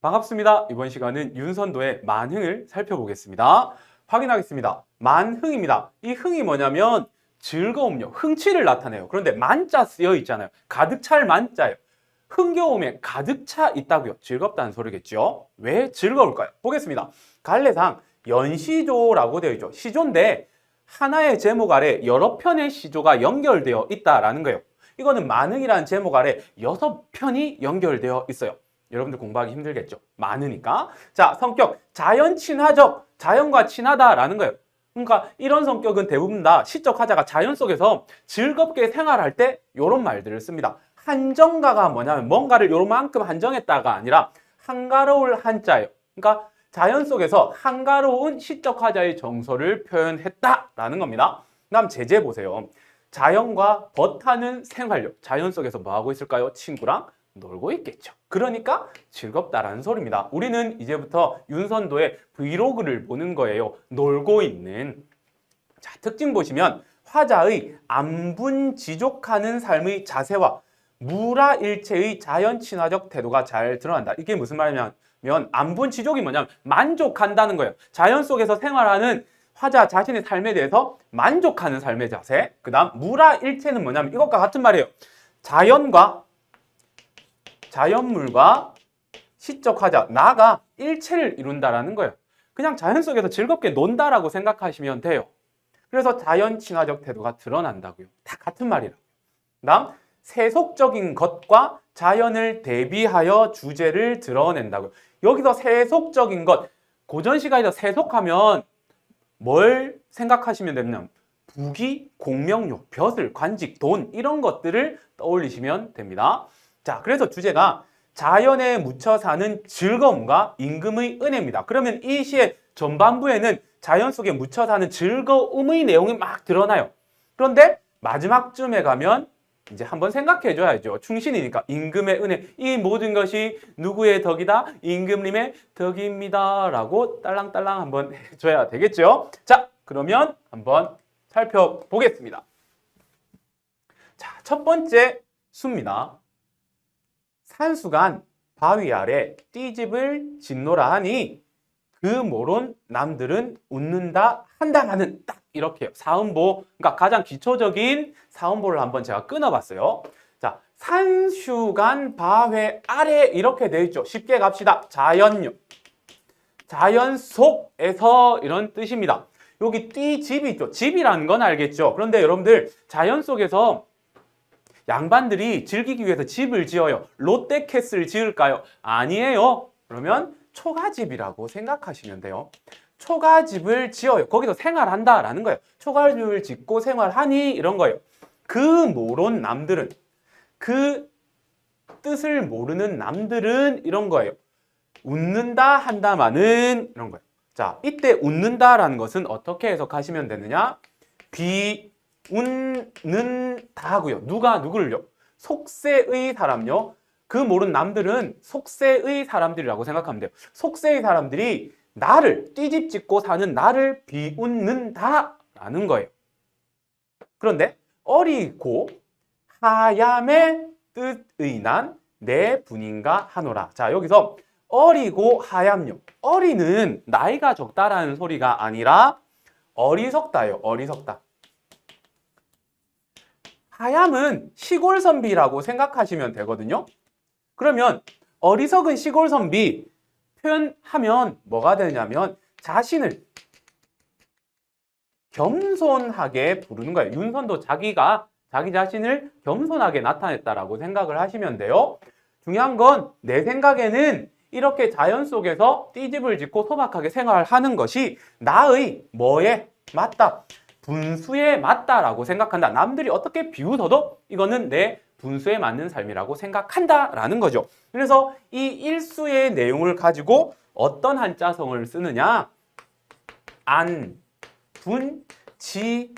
반갑습니다. 이번 시간은 윤선도의 만흥을 살펴보겠습니다. 확인하겠습니다. 만흥입니다. 이 흥이 뭐냐면 즐거움요, 흥취를 나타내요. 그런데 만자 쓰여 있잖아요. 가득 찰 만자예요. 흥겨움에 가득 차 있다고요. 즐겁다는 소리겠죠. 왜 즐거울까요? 보겠습니다. 갈래상 연시조라고 되어 있죠. 시조인데 하나의 제목 아래 여러 편의 시조가 연결되어 있다라는 거예요. 이거는 만흥이라는 제목 아래 6편이 연결되어 있어요. 여러분들 공부하기 힘들겠죠? 많으니까. 자, 성격 자연 친화적, 자연과 친하다라는 거예요. 그러니까 이런 성격은 대부분 다 시적 화자가 자연 속에서 즐겁게 생활할 때 이런 말들을 씁니다. 한정가가 뭐냐면 뭔가를 요만큼 한정했다가 아니라 한가로울 한자예요. 그러니까 자연 속에서 한가로운 시적 화자의 정서를 표현했다라는 겁니다. 그다음 제재 보세요. 자연과 벗하는 생활력. 자연 속에서 뭐 하고 있을까요? 친구랑 놀고 있겠죠. 그러니까 즐겁다라는 소리입니다. 우리는 이제부터 윤선도의 브이로그를 보는 거예요. 놀고 있는. 자, 특징 보시면 화자의 안분지족하는 삶의 자세와 무라일체의 자연 친화적 태도가 잘 드러난다. 이게 무슨 말이냐면 안분지족이 뭐냐면 만족한다는 거예요. 자연 속에서 생활하는 화자 자신의 삶에 대해서 만족하는 삶의 자세. 그 다음 무라일체는 뭐냐면 이것과 같은 말이에요. 자연물과 시적 화자, 나가 일체를 이룬다라는 거예요. 그냥 자연 속에서 즐겁게 논다라고 생각하시면 돼요. 그래서 자연 친화적 태도가 드러난다고요. 다 같은 말이라고요. 다음, 세속적인 것과 자연을 대비하여 주제를 드러낸다고요. 여기서 세속적인 것, 고전 시가에서 세속하면 뭘 생각하시면 되냐면 부귀, 공명료, 벼슬, 관직, 돈 이런 것들을 떠올리시면 됩니다. 자, 그래서 주제가 자연에 묻혀 사는 즐거움과 임금의 은혜입니다. 그러면 이 시의 전반부에는 자연 속에 묻혀 사는 즐거움의 내용이 막 드러나요. 그런데 마지막쯤에 가면 이제 한번 생각해 줘야죠. 충신이니까 임금의 은혜, 이 모든 것이 누구의 덕이다? 임금님의 덕입니다. 라고 딸랑딸랑 한번 해줘야 되겠죠. 자, 그러면 한번 살펴보겠습니다. 자, 첫 번째 수입니다. 산수간 바위 아래 띠집을 짓노라 하니 그 모론 남들은 웃는다 한다마는 딱 이렇게요. 사음보, 그러니까 가장 기초적인 사음보를 한번 제가 끊어봤어요. 자, 산수간 바위 아래 이렇게 돼 있죠. 쉽게 갑시다. 자연요. 자연 속에서 이런 뜻입니다. 여기 띠집이 있죠. 집이라는 건 알겠죠. 그런데 여러분들 자연 속에서 양반들이 즐기기 위해서 집을 지어요. 롯데캐슬 지을까요? 아니에요. 그러면 초가집이라고 생각하시면 돼요. 초가집을 지어요. 거기서 생활한다라는 거예요. 초가집을 짓고 생활하니 이런 거예요. 그 모론 남들은, 그 뜻을 모르는 남들은 이런 거예요. 웃는다 한다마는 이런 거예요. 자, 이때 웃는다라는 것은 어떻게 해석하시면 되느냐? 웃는다 하고요. 누가 누구를요? 속세의 사람요. 그 모르는 남들은 속세의 사람들이라고 생각하면 돼요. 속세의 사람들이 나를, 띠집 짓고 사는 나를 비웃는다라는 거예요. 그런데 어리고 하얌의 뜻의 난 내 분인가 하노라. 자, 여기서 어리고 하얌요. 어리는 나이가 적다라는 소리가 아니라 어리석다예요. 어리석다. 하얌은 시골 선비라고 생각하시면 되거든요. 그러면 어리석은 시골 선비 표현하면 뭐가 되냐면 자신을 겸손하게 부르는 거예요. 윤선도 자기가 자기 자신을 겸손하게 나타냈다라고 생각을 하시면 돼요. 중요한 건 내 생각에는 이렇게 자연 속에서 띠집을 짓고 소박하게 생활하는 것이 나의 뭐에 맞다. 분수에 맞다라고 생각한다. 남들이 어떻게 비웃어도 이거는 내 분수에 맞는 삶이라고 생각한다라는 거죠. 그래서 이 일수의 내용을 가지고 어떤 한자성을 쓰느냐? 안, 분, 지,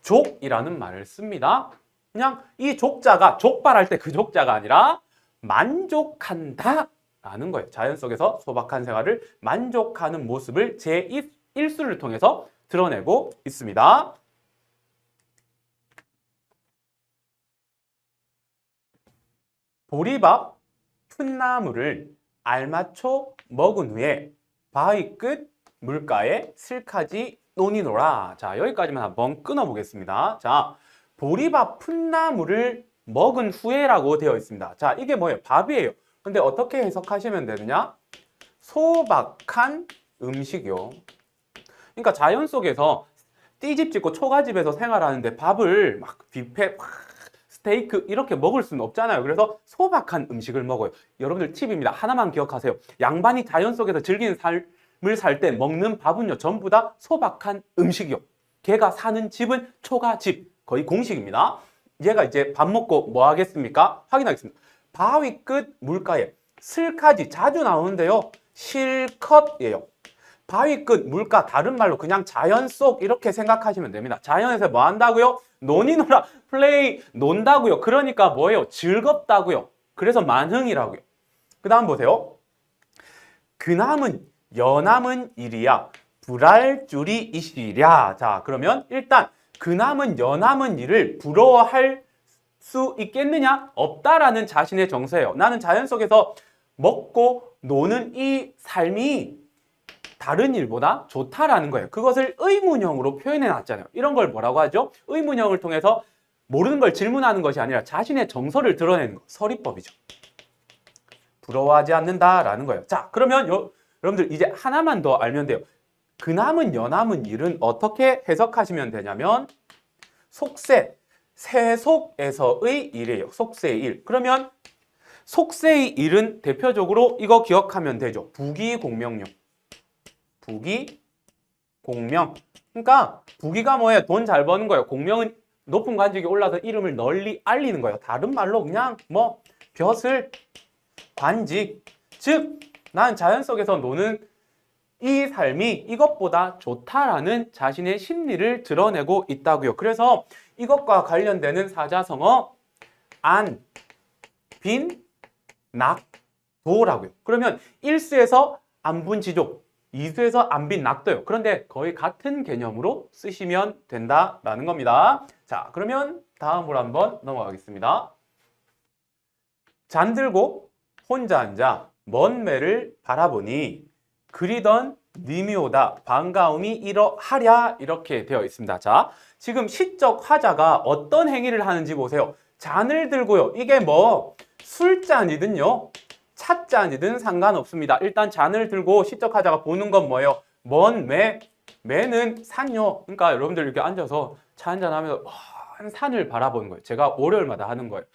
족이라는 말을 씁니다. 그냥 이 족자가 족발할 때 그 족자가 아니라 만족한다 라는 거예요. 자연 속에서 소박한 생활을 만족하는 모습을 제1수를 통해서 드러내고 있습니다. 보리밥, 풋나무를 알맞춰 먹은 후에 바위 끝 물가에 슬카지 논이노라. 자, 여기까지만 한번 끊어보겠습니다. 자, 보리밥 풋나물을 먹은 후에라고 되어 있습니다. 자, 이게 뭐예요? 밥이에요. 근데 어떻게 해석하시면 되느냐? 소박한 음식이요. 그러니까 자연 속에서 띠집 짓고 초가집에서 생활하는데 밥을 막 뷔페, 스테이크 이렇게 먹을 수는 없잖아요. 그래서 소박한 음식을 먹어요. 여러분들 팁입니다. 하나만 기억하세요. 양반이 자연 속에서 즐기는 삶을 살 때 먹는 밥은요, 전부 다 소박한 음식이요. 걔가 사는 집은 초가집, 거의 공식입니다. 얘가 이제 밥 먹고 뭐 하겠습니까? 확인하겠습니다. 바위 끝 물가에 슬카지 자주 나오는데요. 실컷이에요. 바위 끝 물가, 다른 말로 그냥 자연 속 이렇게 생각하시면 됩니다. 자연에서 뭐 한다고요? 논이노라, 플레이, 논다고요. 그러니까 뭐예요? 즐겁다고요. 그래서 만흥이라고요. 그 다음 보세요. 그남은 여남은 일이야 불할 줄이 이시랴. 자, 그러면 일단 그남은 여남은 일을 부러워할 수 있겠느냐? 없다라는 자신의 정서예요. 나는 자연 속에서 먹고 노는 이 삶이 다른 일보다 좋다라는 거예요. 그것을 의문형으로 표현해 놨잖아요. 이런 걸 뭐라고 하죠? 의문형을 통해서 모르는 걸 질문하는 것이 아니라 자신의 정서를 드러내는 거. 서리법이죠. 부러워하지 않는다라는 거예요. 자, 그러면 여러분들 이제 하나만 더 알면 돼요. 그남은 여남은 일은 어떻게 해석하시면 되냐면 속세, 세속에서의 일이에요. 속세의 일. 그러면 속세의 일은 대표적으로 이거 기억하면 되죠. 부기공명령. 부기공명. 그러니까 부기가 뭐예요? 돈 잘 버는 거예요. 공명은 높은 관직에 올라서 이름을 널리 알리는 거예요. 다른 말로 그냥 뭐 벼슬, 관직. 즉, 난 자연 속에서 노는 이 삶이 이것보다 좋다라는 자신의 심리를 드러내고 있다고요. 그래서 이것과 관련되는 사자성어 안, 빈, 낙, 도라고요. 그러면 1수에서 안분지족, 2수에서 안빈 낙도요. 그런데 거의 같은 개념으로 쓰시면 된다라는 겁니다. 자, 그러면 다음으로 한번 넘어가겠습니다. 잠들고 혼자 앉아 먼 매를 바라보니 그리던 님이 오다 반가움이 이러하랴 이렇게 되어 있습니다. 자, 지금 시적 화자가 어떤 행위를 하는지 보세요. 잔을 들고요. 이게 뭐 술잔이든요 찻잔이든 상관없습니다. 일단 잔을 들고 시적 화자가 보는 건 뭐예요? 먼 매, 매는 산요. 그러니까 여러분들 이렇게 앉아서 차 한잔 하면서 먼 산을 바라보는 거예요. 제가 월요일마다 하는 거예요.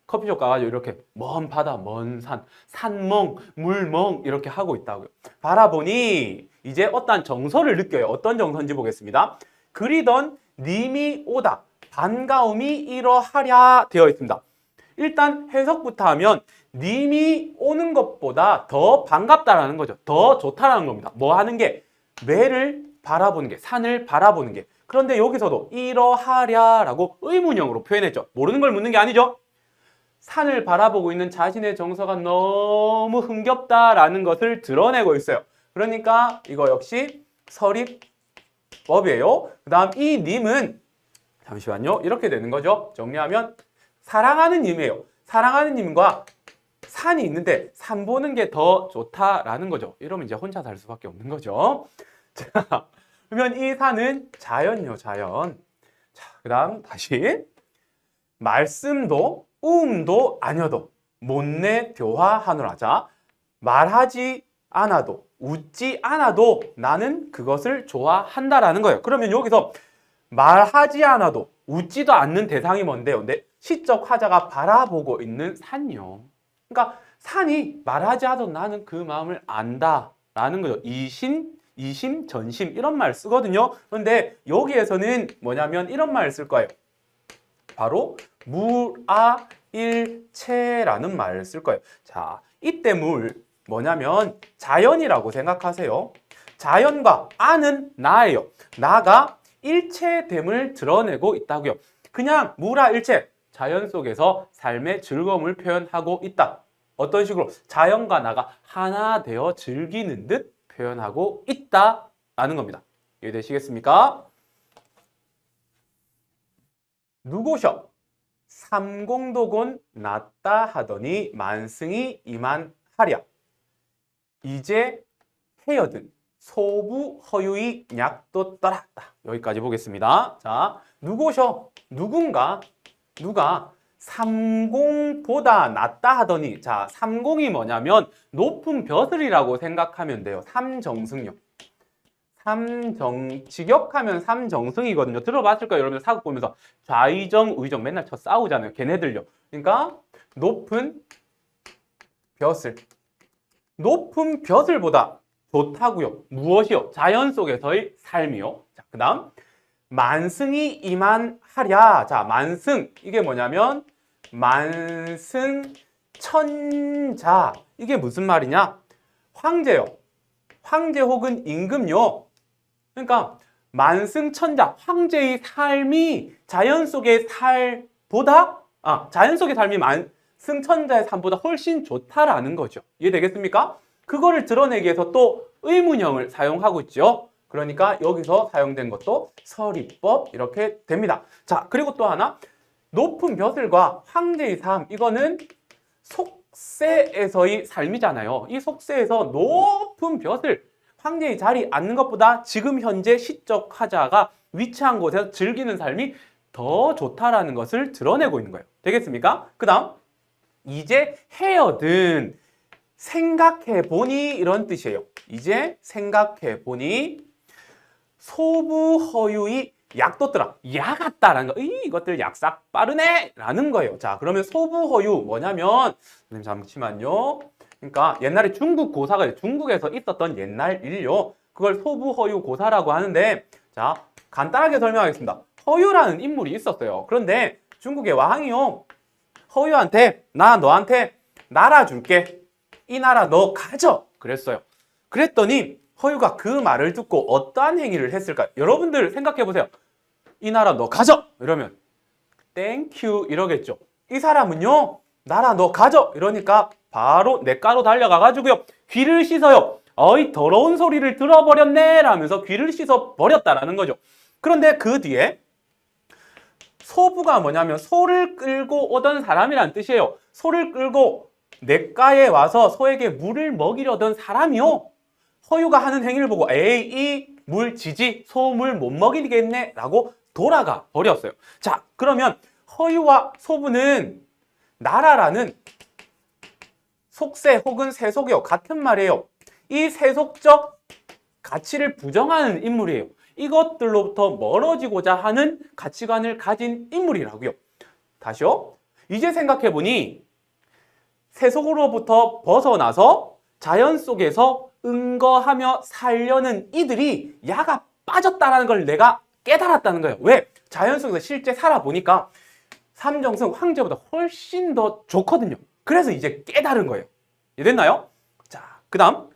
커피숍 가가지고 이렇게 먼 바다, 먼 산, 산멍, 물멍 이렇게 하고 있다고요. 바라보니 이제 어떤 정서를 느껴요. 어떤 정서인지 보겠습니다. 그리던 님이 오다, 반가움이 이러하랴 되어 있습니다. 일단 해석부터 하면 님이 오는 것보다 더 반갑다라는 거죠. 더 좋다라는 겁니다. 뭐 하는 게? 매를 바라보는 게, 산을 바라보는 게. 그런데 여기서도 이러하랴라고 의문형으로 표현했죠. 모르는 걸 묻는 게 아니죠. 산을 바라보고 있는 자신의 정서가 너무 흥겹다라는 것을 드러내고 있어요. 그러니까 이거 역시 서립법이에요. 그 다음 이 님은 잠시만요. 이렇게 되는 거죠. 정리하면 사랑하는 님이에요. 사랑하는 님과 산이 있는데 산 보는 게 더 좋다라는 거죠. 이러면 이제 혼자 살 수밖에 없는 거죠. 자, 그러면 이 산은 자연요, 자연. 자, 그 다음 다시 말씀도 우음도 아니어도 못내 교화하노라. 자, 말하지 않아도 웃지 않아도 나는 그것을 좋아한다라는 거예요. 그러면 여기서 말하지 않아도 웃지도 않는 대상이 뭔데요? 내 시적 화자가 바라보고 있는 산요. 그러니까 산이 말하지 않아도 나는 그 마음을 안다라는 거죠. 이심, 전심 이런 말 쓰거든요. 그런데 여기에서는 뭐냐면 이런 말 쓸 거예요. 바로 물아일체라는 말을 쓸 거예요. 자, 이때 물 뭐냐면 자연이라고 생각하세요. 자연과 아는 나예요. 나가 일체됨을 드러내고 있다고요. 그냥 물아일체, 자연 속에서 삶의 즐거움을 표현하고 있다. 어떤 식으로? 자연과 나가 하나 되어 즐기는 듯 표현하고 있다라는 겁니다. 이해되시겠습니까? 누구셔? 삼공도곤 낫다 하더니 만승이 이만하랴. 이제 헤어든 소부 허유의 약도 떠났다. 여기까지 보겠습니다. 자, 누구셔? 누가 30보다 낫다 하더니, 자, 30이 뭐냐면 높은 벼슬이라고 생각하면 돼요. 삼정승요. 직역하면 삼정승이거든요. 들어봤을 거예요. 여러분들 사극 보면서 좌의정, 우의정 맨날 저 싸우잖아요. 걔네들요. 그러니까 높은 벼슬보다 좋다고요. 무엇이요? 자연 속에서의 삶이요. 자, 그 다음 만승이 이만하랴. 자, 만승 이게 뭐냐면 만승천자. 이게 무슨 말이냐? 황제요. 황제 혹은 임금요. 그러니까 만승천자, 황제의 삶이 자연 속의 삶보다 자연 속의 삶이 만승천자의 삶보다 훨씬 좋다라는 거죠. 이해되겠습니까? 그거를 드러내기 위해서 또 의문형을 사용하고 있죠. 그러니까 여기서 사용된 것도 서리법 이렇게 됩니다. 자, 그리고 또 하나 높은 벼슬과 황제의 삶, 이거는 속세에서의 삶이잖아요. 이 속세에서 높은 벼슬, 황제의 자리에 앉는 것보다 지금 현재 시적 화자가 위치한 곳에서 즐기는 삶이 더 좋다라는 것을 드러내고 있는 거예요. 되겠습니까? 그 다음 이제 헤어든 생각해보니 이런 뜻이에요. 이제 생각해보니 소부허유의 약도더라. 야 같다라는 거. 이것들 약삭 빠르네 라는 거예요. 자, 그러면 소부허유 뭐냐면, 선생님 잠시만요. 그러니까 옛날에 중국 고사가 중국에서 있었던 옛날 일요. 그걸 소부허유 고사라고 하는데, 자, 간단하게 설명하겠습니다. 허유라는 인물이 있었어요. 그런데 중국의 왕이요, 허유한테 나 너한테 나라 줄게. 이 나라 너 가져. 그랬어요. 그랬더니 허유가 그 말을 듣고 어떠한 행위를 했을까요? 여러분들 생각해 보세요. 이 나라 너 가져. 이러면 땡큐 이러겠죠. 이 사람은요, 나라 너 가져. 이러니까 바로 냇가로 달려가가지고요, 귀를 씻어요. 어이 더러운 소리를 들어버렸네 라면서 귀를 씻어 버렸다라는 거죠. 그런데 그 뒤에 소부가 뭐냐면 소를 끌고 오던 사람이란 뜻이에요. 소를 끌고 냇가에 와서 소에게 물을 먹이려던 사람이요, 허유가 하는 행위를 보고 에이 이 물 지지 소물 못 먹이겠네 라고 돌아가 버렸어요. 자, 그러면 허유와 소부는 나라라는 속세 혹은 세속이요, 같은 말이에요. 이 세속적 가치를 부정하는 인물이에요. 이것들로부터 멀어지고자 하는 가치관을 가진 인물이라고요. 다시요. 이제 생각해보니 세속으로부터 벗어나서 자연 속에서 응거하며 살려는 이들이 야가 빠졌다는 걸 내가 깨달았다는 거예요. 왜? 자연 속에서 실제 살아보니까 삼정승 황제보다 훨씬 더 좋거든요. 그래서 이제 깨달은 거예요. 이해됐나요? 자, 그 다음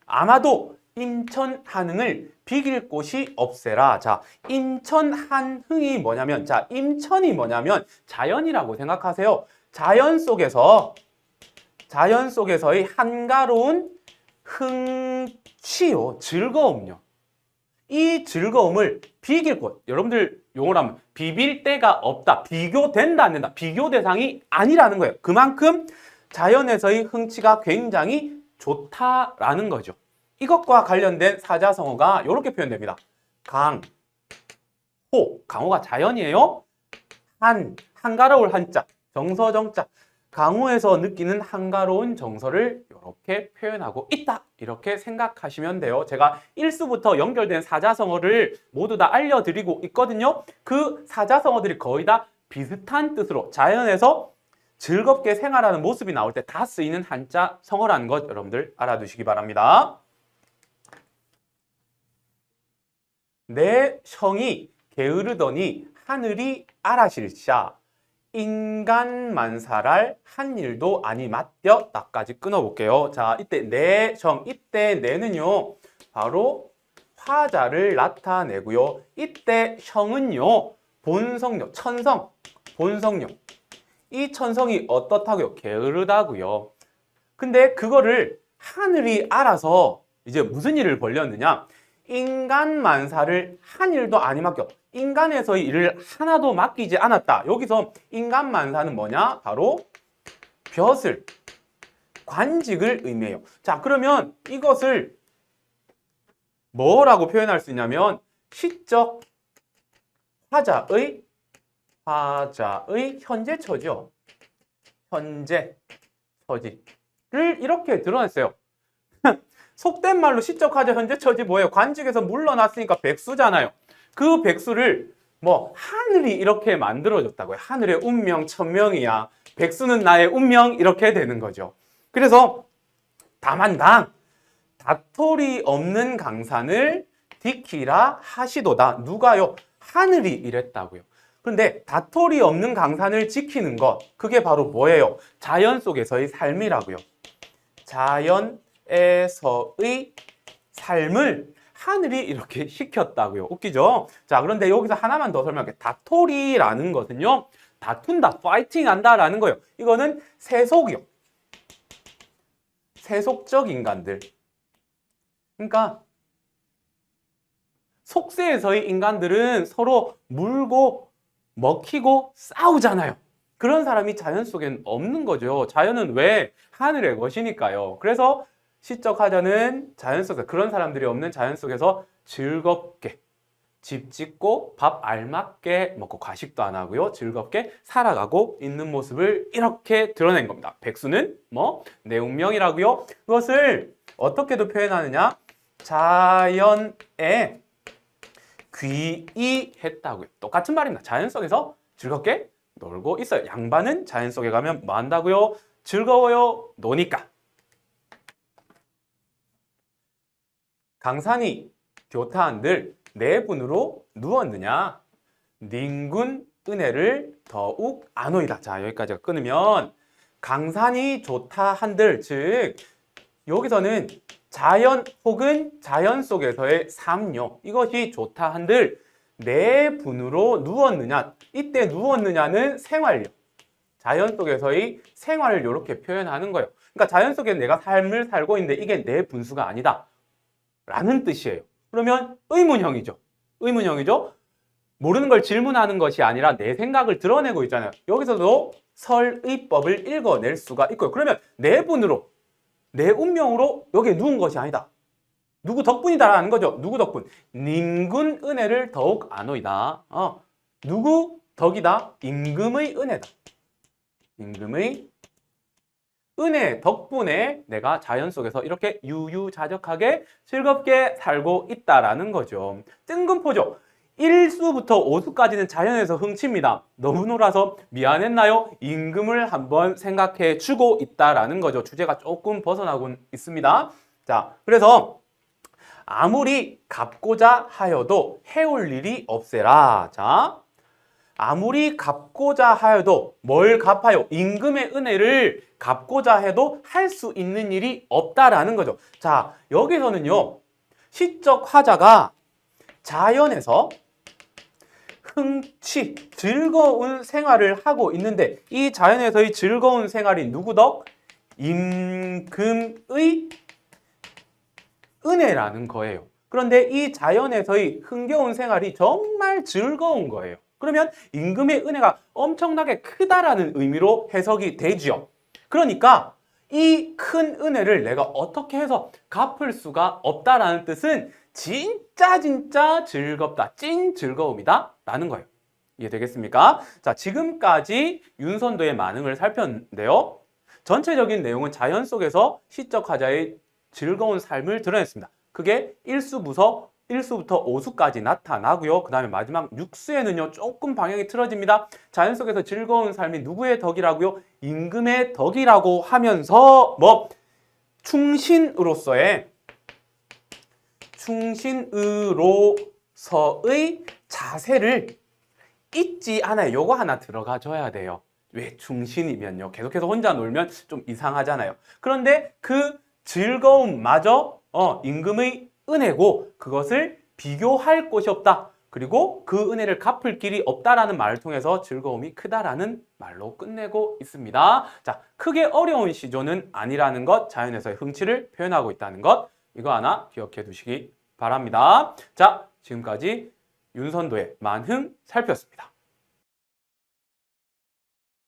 아마도 임천한흥을 비길 곳이 없애라. 자, 임천한흥이 뭐냐면, 자, 임천이 뭐냐면 자연이라고 생각하세요. 자연 속에서의 한가로운 흥취요, 즐거움요. 이 즐거움을 비길 곳, 여러분들 용어로 하면 비빌 데가 없다, 비교된다 안 된다, 비교 대상이 아니라는 거예요. 그만큼 자연에서의 흥취가 굉장히 좋다라는 거죠. 이것과 관련된 사자성어가 이렇게 표현됩니다. 강, 호, 강호가 자연이에요. 한가로울 한자, 정서정자, 강호에서 느끼는 한가로운 정서를 이렇게 표현하고 있다, 이렇게 생각하시면 돼요. 제가 1수부터 연결된 사자성어를 모두 다 알려드리고 있거든요. 그 사자성어들이 거의 다 비슷한 뜻으로 자연에서 즐겁게 생활하는 모습이 나올 때 다 쓰이는 한자 성어라는 것 여러분들 알아두시기 바랍니다. 내 성이 게으르더니 하늘이 알아실샤, 인간만살할 한 일도 아니 맞뎌. 나까지 끊어볼게요. 자, 이때 내 성, 이때 내는요 바로 화자를 나타내고요, 이때 성은요 본성요, 천성, 본성요. 이 천성이 어떻다고요? 게으르다고요. 근데 그거를 하늘이 알아서 이제 무슨 일을 벌였느냐, 인간만사를 한 일도 아니 맡겨, 인간에서의 일을 하나도 맡기지 않았다. 여기서 인간만사는 뭐냐? 바로 벼슬, 관직을 의미해요. 자, 그러면 이것을 뭐라고 표현할 수 있냐면 시적 화자의 현재처죠. 현재 처지를 이렇게 드러냈어요. 속된 말로 시적 화자 현재 처지 뭐예요? 관직에서 물러났으니까 백수잖아요. 그 백수를 뭐 하늘이 이렇게 만들어줬다고요. 하늘의 운명 천명이야. 백수는 나의 운명 이렇게 되는 거죠. 그래서 다만 다토리 없는 강산을 디키라 하시도다. 누가요? 하늘이 이랬다고요. 그런데 다토리 없는 강산을 지키는 것, 그게 바로 뭐예요? 자연 속에서의 삶이라고요. 자연에서의 삶을 하늘이 이렇게 시켰다고요. 웃기죠? 자, 그런데 여기서 하나만 더 설명할게요. 다토리라는 것은요, 다툰다, 파이팅 한다라는 거예요. 이거는 세속이요. 세속적 인간들. 그러니까 속세에서의 인간들은 서로 물고 먹히고 싸우잖아요. 그런 사람이 자연 속엔 없는 거죠. 자연은 왜? 하늘의 것이니까요. 그래서 시적 화자는 자연 속에서 그런 사람들이 없는 자연 속에서 즐겁게 집 짓고 밥 알맞게 먹고 과식도 안 하고요. 즐겁게 살아가고 있는 모습을 이렇게 드러낸 겁니다. 백수는 뭐 내 운명이라고요. 그것을 어떻게도 표현하느냐? 자연에 귀의했다고요. 똑같은 말입니다. 자연 속에서 즐겁게 놀고 있어요. 양반은 자연 속에 가면 뭐 한다고요? 즐거워요. 노니까. 강산이 교타한들 네 분으로 누웠느냐? 닌군 은혜를 더욱 안오이다. 자, 여기까지가 끊으면 강산이 좋다 한들, 즉 여기서는 자연 혹은 자연 속에서의 삶요, 이것이 좋다 한들 네 분으로 누웠느냐? 이때 누웠느냐는 생활요. 자연 속에서의 생활을 이렇게 표현하는 거예요. 그러니까 자연 속에 내가 삶을 살고 있는데 이게 내 분수가 아니다 라는 뜻이에요. 그러면 의문형이죠. 의문형이죠. 모르는 걸 질문하는 것이 아니라 내 생각을 드러내고 있잖아요. 여기서도 설의법을 읽어낼 수가 있고요. 그러면 내 분으로, 내 운명으로 여기에 누운 것이 아니다. 누구 덕분이다라는 거죠. 누구 덕분? 닌군 은혜를 더욱 안오이다. 누구 덕이다? 임금의 은혜다. 임금의 은혜 덕분에 내가 자연 속에서 이렇게 유유자적하게 즐겁게 살고 있다라는 거죠. 뜬금포죠. 1수부터 5수까지는 자연에서 흥칩니다. 너무 놀아서 미안했나요? 임금을 한번 생각해 주고 있다라는 거죠. 주제가 조금 벗어나곤 있습니다. 자, 그래서 아무리 갚고자 하여도 해올 일이 없애라. 자, 아무리 갚고자 하여도 뭘 갚아요? 임금의 은혜를 갚고자 해도 할 수 있는 일이 없다라는 거죠. 자, 여기서는요, 시적 화자가 자연에서 흥취, 즐거운 생활을 하고 있는데 이 자연에서의 즐거운 생활이 누구 덕? 임금의 은혜라는 거예요. 그런데 이 자연에서의 흥겨운 생활이 정말 즐거운 거예요. 그러면 임금의 은혜가 엄청나게 크다라는 의미로 해석이 되죠. 그러니까 이 큰 은혜를 내가 어떻게 해서 갚을 수가 없다라는 뜻은 진짜 즐겁다, 찐 즐거움이다 라는 거예요. 이해되겠습니까? 자, 지금까지 윤선도의 만흥을 살폈는데요. 전체적인 내용은 자연 속에서 시적 화자의 즐거운 삶을 드러냈습니다. 그게 1수부터 5수까지 나타나고요. 그 다음에 마지막 6수에는요, 조금 방향이 틀어집니다. 자연 속에서 즐거운 삶이 누구의 덕이라고요? 임금의 덕이라고 하면서 충신으로서의 자세를 잊지 않아요. 요거 하나 들어가줘야 돼요. 왜? 충신이면요, 계속해서 혼자 놀면 좀 이상하잖아요. 그런데 그 즐거움마저 임금의 은혜고 그것을 비교할 곳이 없다. 그리고 그 은혜를 갚을 길이 없다라는 말을 통해서 즐거움이 크다라는 말로 끝내고 있습니다. 자, 크게 어려운 시조는 아니라는 것, 자연에서의 흥취를 표현하고 있다는 것, 이거 하나 기억해 두시기 바랍니다. 자, 지금까지 윤선도의 만흥 살폈습니다.